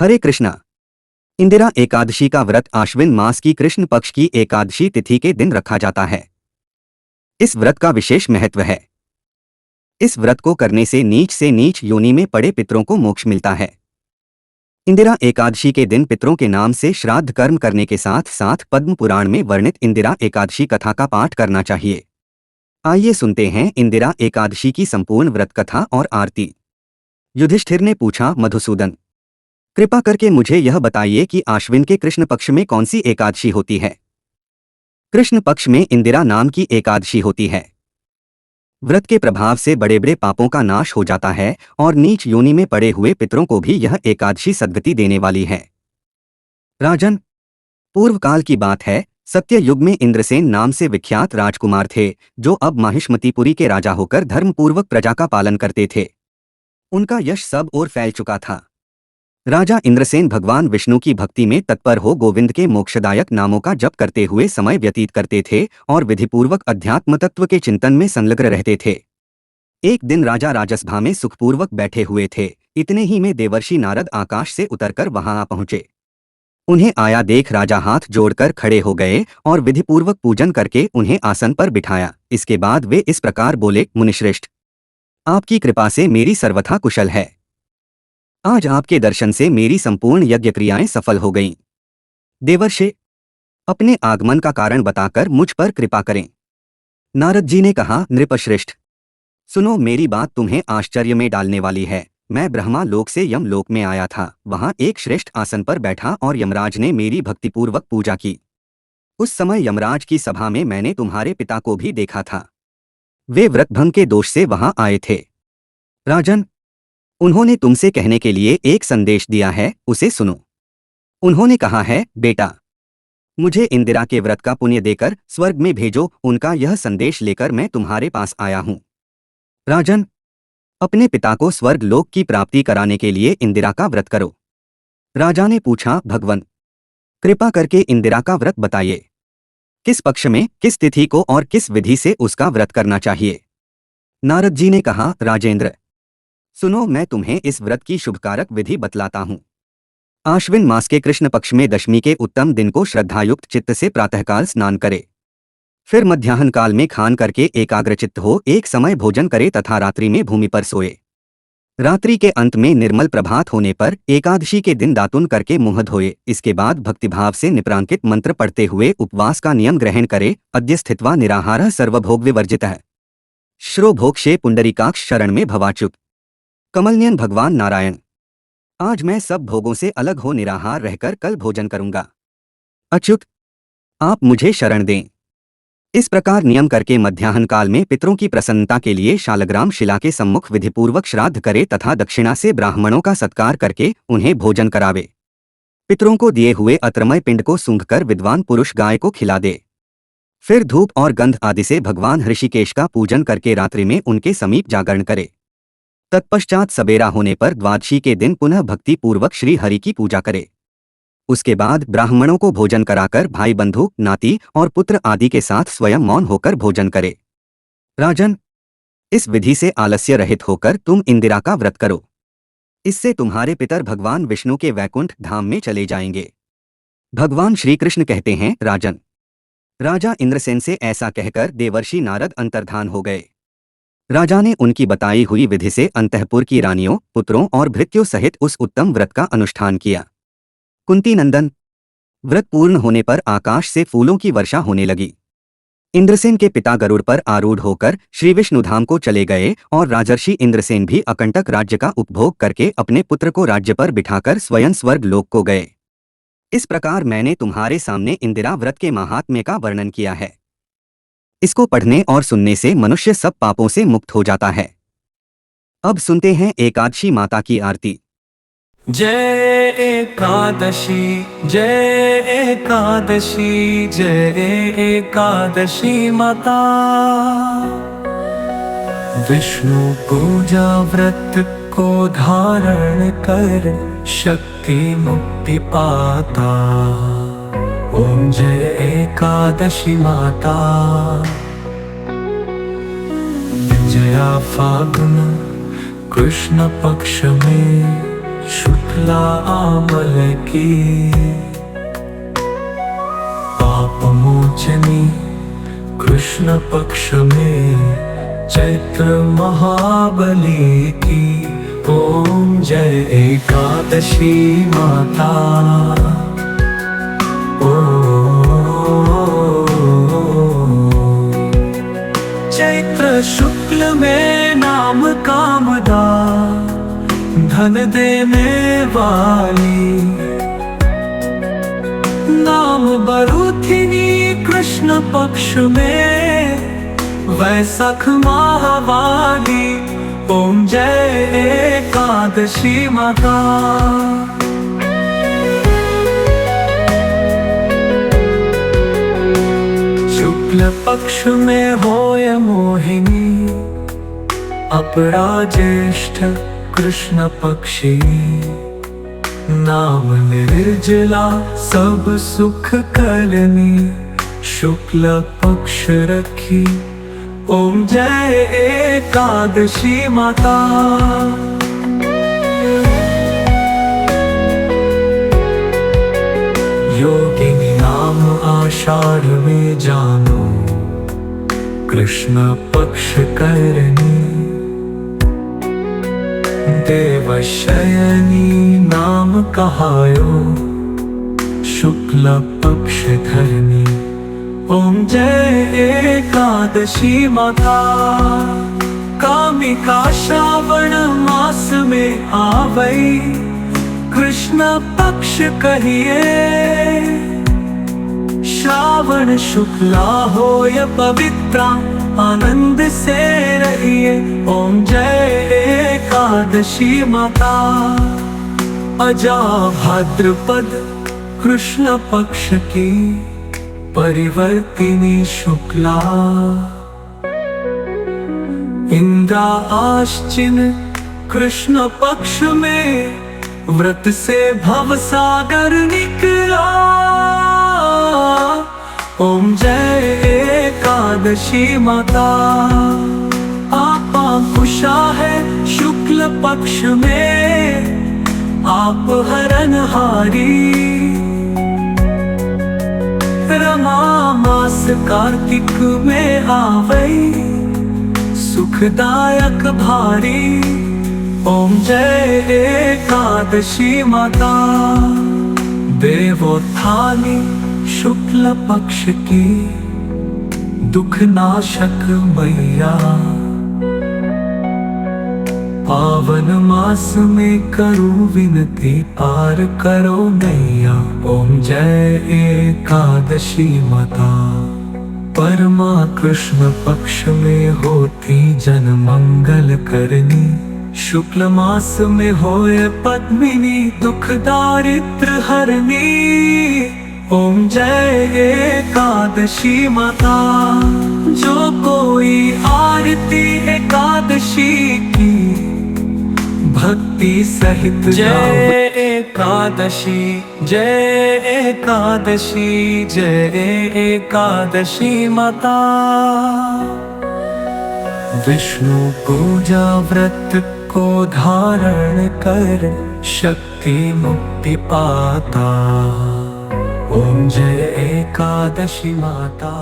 हरे कृष्णा। इंदिरा एकादशी का व्रत आश्विन मास की कृष्ण पक्ष की एकादशी तिथि के दिन रखा जाता है। इस व्रत का विशेष महत्व है। इस व्रत को करने से नीच योनि में पड़े पितरों को मोक्ष मिलता है। इंदिरा एकादशी के दिन पितरों के नाम से श्राद्ध कर्म करने के साथ साथ पद्म पुराण में वर्णित इंदिरा एकादशी कथा का पाठ करना चाहिए। आइए सुनते हैं इंदिरा एकादशी की संपूर्ण व्रत कथा और आरती। युधिष्ठिर ने पूछा, मधुसूदन, कृपा करके मुझे यह बताइए कि आश्विन के कृष्ण पक्ष में कौन सी एकादशी होती है। कृष्ण पक्ष में इंदिरा नाम की एकादशी होती है। व्रत के प्रभाव से बड़े बड़े पापों का नाश हो जाता है और नीच योनि में पड़े हुए पितरों को भी यह एकादशी सद्गति देने वाली है। राजन, पूर्व काल की बात है, सत्य युग में इंद्रसेन नाम से विख्यात राजकुमार थे, जो अब माहिष्मतिपुरी के राजा होकर धर्मपूर्वक प्रजा का पालन करते थे। उनका यश सब ओर फैल चुका था। राजा इंद्रसेन भगवान विष्णु की भक्ति में तत्पर हो गोविंद के मोक्षदायक नामों का जप करते हुए समय व्यतीत करते थे और विधिपूर्वक अध्यात्म तत्व के चिंतन में संलग्न रहते थे। एक दिन राजा राजसभा में सुखपूर्वक बैठे हुए थे, इतने ही में देवर्षि नारद आकाश से उतरकर वहां आ पहुंचे। उन्हें आया देख राजा हाथ जोड़कर खड़े हो गए और विधिपूर्वक पूजन करके उन्हें आसन पर बिठाया। इसके बाद वे इस प्रकार बोले, मुनिश्रेष्ठ, आपकी कृपा से मेरी सर्वथा कुशल है। आज आपके दर्शन से मेरी संपूर्ण यज्ञ क्रियाएं सफल हो गईं। देवर्षि, अपने आगमन का कारण बताकर मुझ पर कृपा करें। नारद जी ने कहा, नृपश्रेष्ठ, सुनो, मेरी बात तुम्हें आश्चर्य में डालने वाली है। मैं ब्रह्मा लोक से यम लोक में आया था। वहां एक श्रेष्ठ आसन पर बैठा और यमराज ने मेरी भक्तिपूर्वक पूजा की। उस समय यमराज की सभा में मैंने तुम्हारे पिता को भी देखा था। वे व्रतभंग के दोष से वहां आए थे। राजन, उन्होंने तुमसे कहने के लिए एक संदेश दिया है, उसे सुनो। उन्होंने कहा है, बेटा, मुझे इंदिरा के व्रत का पुण्य देकर स्वर्ग में भेजो। उनका यह संदेश लेकर मैं तुम्हारे पास आया हूं। राजन, अपने पिता को स्वर्ग लोक की प्राप्ति कराने के लिए इंदिरा का व्रत करो। राजा ने पूछा, भगवन, कृपा करके इंदिरा का व्रत बताइए। किस पक्ष में, किस तिथि को और किस विधि से उसका व्रत करना चाहिए। नारद जी ने कहा, राजेंद्र, सुनो, मैं तुम्हें इस व्रत की शुभकारक विधि बतलाता हूं। आश्विन मास के कृष्ण पक्ष में दशमी के उत्तम दिन को श्रद्धायुक्त चित्त से प्रातःकाल स्नान करे। फिर मध्याह्न काल में खान करके एकाग्रचित्त हो एक समय भोजन करे तथा रात्रि में भूमि पर सोए। रात्रि के अंत में निर्मल प्रभात होने पर एकादशी के दिन दातुन करके मुंह धोए। इसके बाद भक्तिभाव से निप्रांकित मंत्र पढ़ते हुए उपवास का नियम ग्रहण करे। अद्य स्थित्वा निराहारः सर्वभोग विवर्जितः श्रो भोक्षे पुंडरीकाक्ष शरण में भवाच्युत। कमलनयन भगवान नारायण, आज मैं सब भोगों से अलग हो निराहार रहकर कल भोजन करूंगा। अच्युत, आप मुझे शरण दें। इस प्रकार नियम करके मध्याह्न काल में पितरों की प्रसन्नता के लिए शालग्राम शिला के सम्मुख विधिपूर्वक श्राद्ध करे तथा दक्षिणा से ब्राह्मणों का सत्कार करके उन्हें भोजन करावे। पितरों को दिए हुए अत्रमय पिंड को सूंघकर विद्वान पुरुष गाय को खिला दे। फिर धूप और गंध आदि से भगवान ऋषिकेश का पूजन करके रात्रि में उनके समीप जागरण करे। तत्पश्चात सबेरा होने पर द्वादशी के दिन पुनः भक्ति पूर्वक श्री हरि की पूजा करे। उसके बाद ब्राह्मणों को भोजन कराकर भाई बंधु, नाती और पुत्र आदि के साथ स्वयं मौन होकर भोजन करे। राजन, इस विधि से आलस्य रहित होकर तुम इंदिरा का व्रत करो। इससे तुम्हारे पितर भगवान विष्णु के वैकुंठ धाम में चले जाएंगे। भगवान श्री कृष्ण कहते हैं, राजन। राजा इंद्रसेन से ऐसा कहकर देवर्षि नारद अंतर्धान हो गए। राजा ने उनकी बताई हुई विधि से अंतःपुर की रानियों, पुत्रों और भृत्यों सहित उस उत्तम व्रत का अनुष्ठान किया। कुंती नंदन, व्रत पूर्ण होने पर आकाश से फूलों की वर्षा होने लगी। इंद्रसेन के पिता गरुड़ पर आरूढ़ होकर श्री विष्णुधाम को चले गए और राजर्षि इंद्रसेन भी अकंटक राज्य का उपभोग करके अपने पुत्र को राज्य पर बिठाकर स्वयं स्वर्ग लोक को गए। इस प्रकार मैंने तुम्हारे सामने इंदिरा व्रत के महात्म्य का वर्णन किया है। इसको पढ़ने और सुनने से मनुष्य सब पापों से मुक्त हो जाता है। अब सुनते हैं एकादशी माता की आरती। जय एकादशी, जय एकादशी, जय एकादशी माता। विष्णु पूजा व्रत को धारण कर शक्ति मुक्ति पाता। ओम जय एकादशी माता। जया फागुन कृष्ण पक्ष में शुक्ला आमल की पाप मोचनी कृष्ण पक्ष में चैत्र महाबली की। ओम जय एकादशी माता। चैत्र शुक्ल में नाम कामदा धन देने वाली। नाम बरुथिनी कृष्ण पक्ष में वैशाख माहवाली। ओम जय एकादशी माता। शुक्ल पक्ष में होय मोहिनी अपरा ज्येष्ठ कृष्ण पक्षी। नाम निर्जला सब सुख करनी शुक्ल पक्ष रखी। ओम जय एकादशी माता। योगिनी नाम आषाढ़ में जानो कृष्ण पक्ष करनी। देवशयनी नाम कहायो शुक्ल पक्ष धरनी। ओम जय एकादशी माता। कामिका श्रावण मास में आवई कृष्ण पक्ष कहिए। श्रावण शुक्ला होय पवित्रा आनंद से रहिए। ओम जय एकादशी माता। अजा भाद्रपद कृष्ण पक्ष की परिवर्तिनी शुक्ला। इंद्रा आश्चिन कृष्ण पक्ष में व्रत से भव सागर निकला। ओम जय एकादशी माता। आपा कुशा है शुक्ल पक्ष में आप हरनहारी। रमा मास कार्तिक में आवई सुखदायक भारी। ओम जय एकादशी माता। देवोत्थानी शुक्ल पक्ष की दुख नाशक मैया। पावन मास में करूं विनती पार करो नैया। ओम जय एकादशी माता। परमा कृष्ण पक्ष में होती जन मंगल करनी। शुक्ल मास में होए पद्मिनी दुख दारिद्र हरनी। ओम जय एकादशी माता। जो कोई आरती एकादशी की भक्ति सहित जय एकादशी जय एकादशी जय एकादशी माता। विष्णु पूजा व्रत को धारण कर शक्ति मुक्ति पाता। ओम जय एकादशी माता।